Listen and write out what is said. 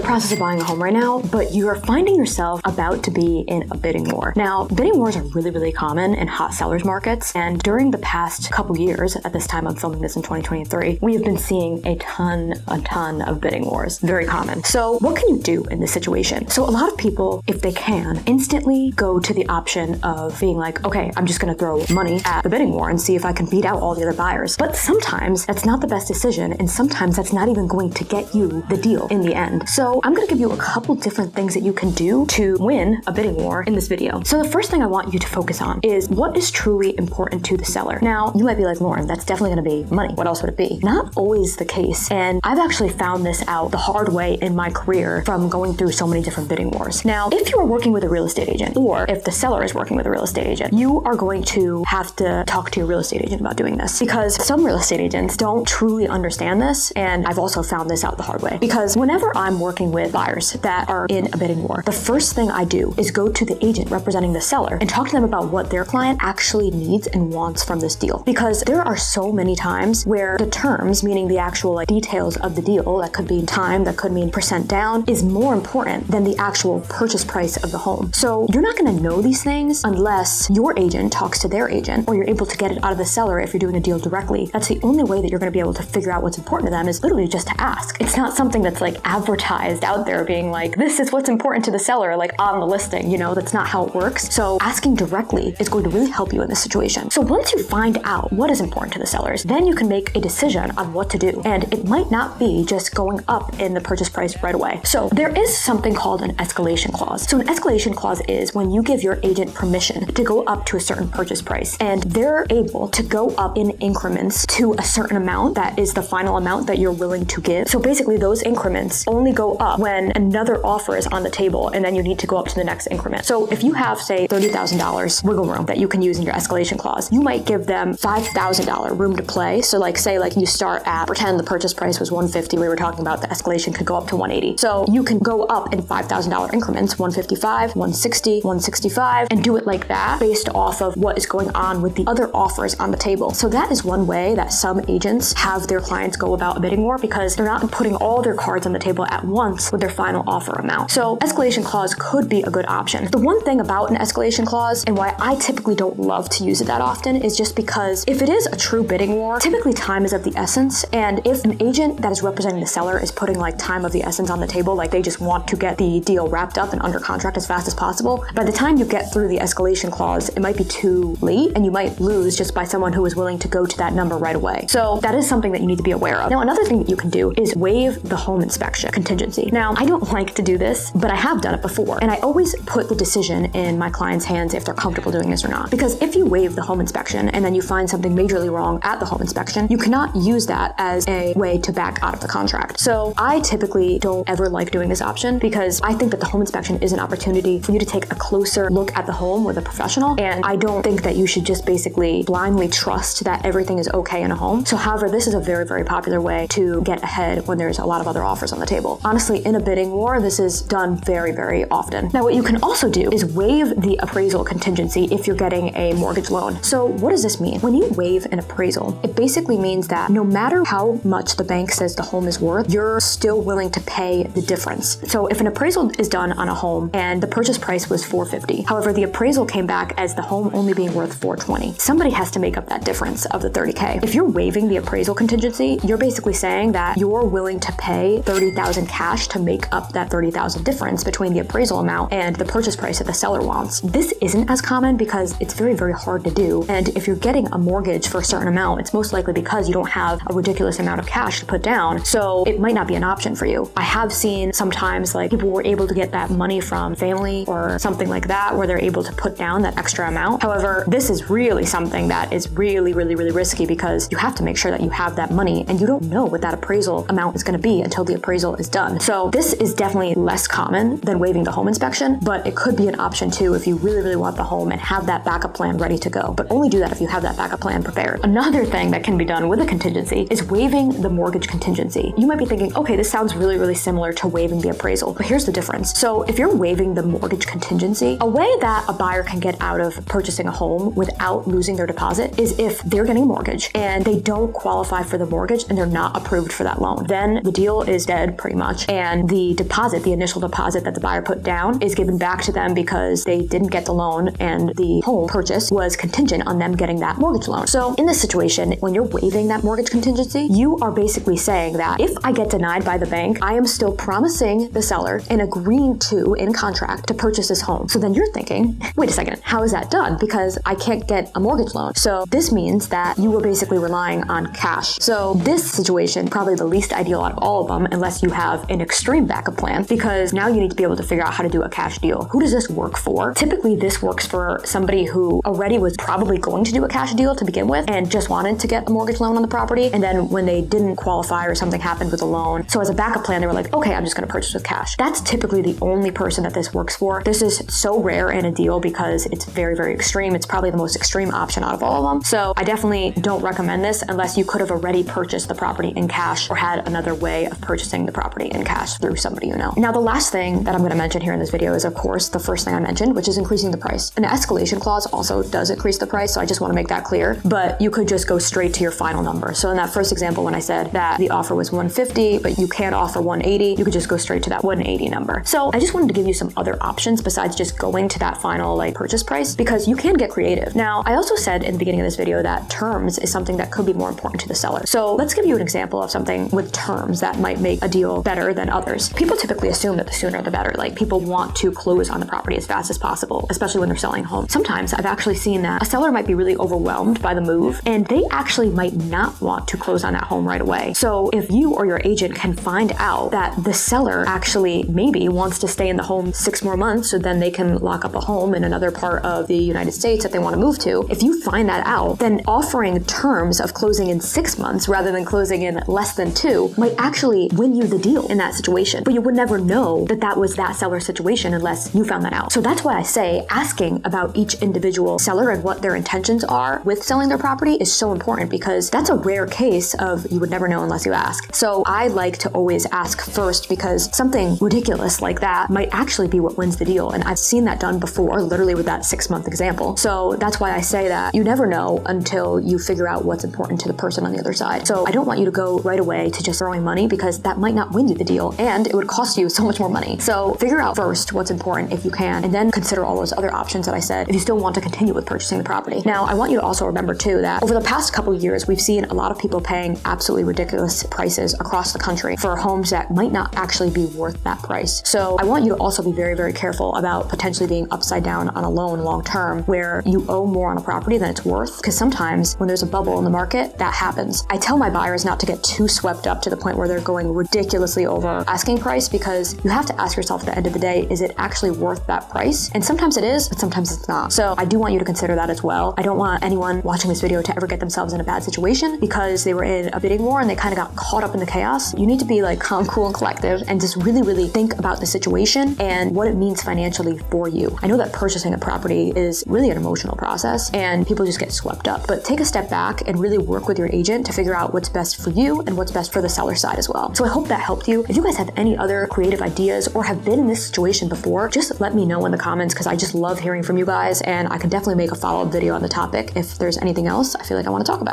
process of buying a home right now, but you're finding yourself about to be in a bidding war. Now, bidding wars are really, really common in hot sellers markets. And during the past couple years, at this time I'm filming this in 2023, we have been seeing a ton of bidding wars. Very common. So what can you do in this situation? So a lot of people, if they can, instantly go to the option of being like, okay, I'm just going to throw money at the bidding war and see if I can beat out all the other buyers. But sometimes that's not the best decision, and sometimes that's not even going to get you the deal in the end. So I'm going to give you a couple different things that you can do to win a bidding war in this video. So the first thing I want you to focus on is what is truly important to the seller. Now, you might be like, Lauren, that's definitely going to be money. What else would it be? Not always the case. And I've actually found this out the hard way in my career from going through so many different bidding wars. Now, if you are working with a real estate agent, or if the seller is working with a real estate agent, you are going to have to talk to your real estate agent about doing this, because some real estate agents don't truly understand this. And I've also found this out the hard way, because whenever I'm working with buyers that are in a bidding war, the first thing I do is go to the agent representing the seller and talk to them about what their client actually needs and wants from this deal. Because there are so many times where the terms, meaning the actual details of the deal, that could be time, that could mean percent down, is more important than the actual purchase price of the home. So you're not going to know these things unless your agent talks to their agent, or you're able to get it out of the seller if you're doing a deal directly. That's the only way that you're going to be able to figure out what's important to them, is literally just to ask. It's not something that's advertised out there being like, this is what's important to the seller, on the listing. That's not how it works. So asking directly is going to really help you in this situation. So once you find out what is important to the sellers, then you can make a decision on what to do. And it might not be just going up in the purchase price right away. So there is something called an escalation clause. So an escalation clause is when you give your agent permission to go up to a certain purchase price, and they're able to go up in increments to a certain amount that is the final amount that you're willing to give. So basically those increments only go up when another offer is on the table, and then you need to go up to the next increment. So if you have, say, $30,000 wiggle room that you can use in your escalation clause, you might give them $5,000 room to play. So say you start at, pretend the purchase price was $150, we were talking about the escalation could go up to $180. So you can go up in $5,000 increments, $155, $160, $165, and do it like that based off of what is going on with the other offers on the table. So that is one way that some agents have their clients go about a bidding war, because they're not putting all their cards on the table at once with their final offer amount. So escalation clause could be a good option. The one thing about an escalation clause, and why I typically don't love to use it that often, is just because if it is a true bidding war, typically time is of the essence. And if an agent that is representing the seller is putting time of the essence on the table, they just want to get the deal wrapped up and under contract as fast as possible, by the time you get through the escalation clause, it might be too late, and you might lose just by someone who is willing to go to that number right away. So that is something that you need to be aware of. Now, another thing that you can do is waive the home inspection contingency. Now, I don't like to do this, but I have done it before, and I always put the decision in my client's hands if they're comfortable doing this or not. Because if you waive the home inspection and then you find something majorly wrong at the home inspection, you cannot use that as a way to back out of the contract. So I typically don't ever like doing this option, because I think that the home inspection is an opportunity for you to take a closer look at the home with a professional, and I don't think that you should just basically blindly trust that everything is okay in a home. So however, this is a very, very popular way to get ahead when there's a lot of other offers on the table. Honestly, in a bidding war, this is done very, very often. Now, what you can also do is waive the appraisal contingency if you're getting a mortgage loan. So what does this mean? When you waive an appraisal, it basically means that no matter how much the bank says the home is worth, you're still willing to pay the difference. So if an appraisal is done on a home and the purchase price was $450, however, the appraisal came back as the home only being worth $420, somebody has to make up that difference of the $30K. If you're waiving the appraisal contingency, you're basically saying that you're willing to pay $30,000 cash to make up that $30,000 difference between the appraisal amount and the purchase price that the seller wants. This isn't as common because it's very, very hard to do. And if you're getting a mortgage for a certain amount, it's most likely because you don't have a ridiculous amount of cash to put down. So it might not be an option for you. I have seen sometimes people were able to get that money from family or something like that, where they're able to put down that extra amount. However, this is really something that is really, really, really risky, because you have to make sure that you have that money, and you don't know what that appraisal amount is going to be until the appraisal is done. So this is definitely less common than waiving the home inspection, but it could be an option too if you really, really want the home and have that backup plan ready to go. But only do that if you have that backup plan prepared. Another thing that can be done with a contingency is waiving the mortgage contingency. You might be thinking, okay, this sounds really, really similar to waiving the appraisal, but here's the difference. So if you're waiving the mortgage contingency, a way that a buyer can get out of purchasing a home without losing their deposit is if they're getting a mortgage and they don't qualify for the mortgage and they're not approved for that loan. Then the deal is dead pretty much, and the deposit, the initial deposit that the buyer put down, is given back to them because they didn't get the loan and the home purchase was contingent on them getting that mortgage loan. So in this situation, when you're waiving that mortgage contingency, you are basically saying that if I get denied by the bank, I am still promising the seller and agreeing to, in contract, to purchase this home. So then you're thinking, wait a second, how is that done? Because I can't get a mortgage loan. So this means that you were basically relying on cash. So this situation, probably the least ideal out of all of them, unless you have an extreme backup plan, because now you need to be able to figure out how to do a cash deal. Who does this work for? Typically, this works for somebody who already was probably going to do a cash deal to begin with and just wanted to get a mortgage loan on the property. And then when they didn't qualify or something happened with a loan, so as a backup plan, they were like, okay, I'm just going to purchase with cash. That's typically the only person that this works for. This is so rare and ideal because it's very, very extreme. It's probably the most extreme option out of all of them. So I definitely don't recommend this unless you could have already purchased the property in cash or had another way of purchasing the property in cash through somebody you know. Now, the last thing that I'm going to mention here in this video is, of course, the first thing I mentioned, which is increasing the price. An escalation clause also does increase the price, so I just want to make that clear, but you could just go straight to your final number. So in that first example, when I said that the offer was $150, but you can't offer $180, you could just go straight to that $180 number. So I just wanted to give you some other options besides just going to that final purchase price, because you can get creative. Now, I also said in the beginning of this video that terms is something that could be more important to the seller. So let's give you an example of something with terms that might make a deal better than others. People typically assume that the sooner the better. People want to close on the property as fast as possible, especially when they're selling a home. Sometimes I've actually seen that a seller might be really overwhelmed by the move and they actually might not want to close on that home right away. So if you or your agent can find out that the seller actually maybe wants to stay in the home 6 more months so then they can lock up a home in another part of the United States that they want to move to, if you find that out, then offering terms of closing in 6 months rather than closing in less than 2 might actually win you the deal in that situation. But you would never know that that was that seller's situation unless you found that out. So that's why I say asking about each individual seller and what their intentions are with selling their property is so important, because that's a rare case of you would never know unless you ask. So I like to always ask first, because something ridiculous like that might actually be what wins the deal. And I've seen that done before, literally with that 6-month example. So that's why I say that you never know until you figure out what's important to the person on the other side. So I don't want you to go right away to just throwing money, because that might not win you the deal and it would cost you so much more money. So figure out first what's important if you can, and then consider all those other options that I said if you still want to continue with purchasing the property. Now, I want you to also remember too that over the past couple years, we've seen a lot of people paying absolutely ridiculous prices across the country for homes that might not actually be worth that price. So I want you to also be very, very careful about potentially being upside down on a loan long term where you owe more on a property than it's worth, because sometimes when there's a bubble in the market, that happens. I tell my buyers not to get too swept up to the point where they're going ridiculously over asking price, because you have to ask yourself at the end of the day, is it actually worth that price? And sometimes it is, but sometimes it's not. So I do want you to consider that as well. I don't want anyone watching this video to ever get themselves in a bad situation because they were in a bidding war and they kind of got caught up in the chaos. You need to be calm, cool, and collective and just really, really think about the situation and what it means financially for you. I know that purchasing a property is really an emotional process and people just get swept up, but take a step back and really work with your agent to figure out what's best for you and what's best for the seller side as well. So I hope that helped you. If you guys have any other creative ideas or have been in this situation before, just let me know in the comments, because I just love hearing from you guys and I can definitely make a follow-up video on the topic if there's anything else I feel like I want to talk about.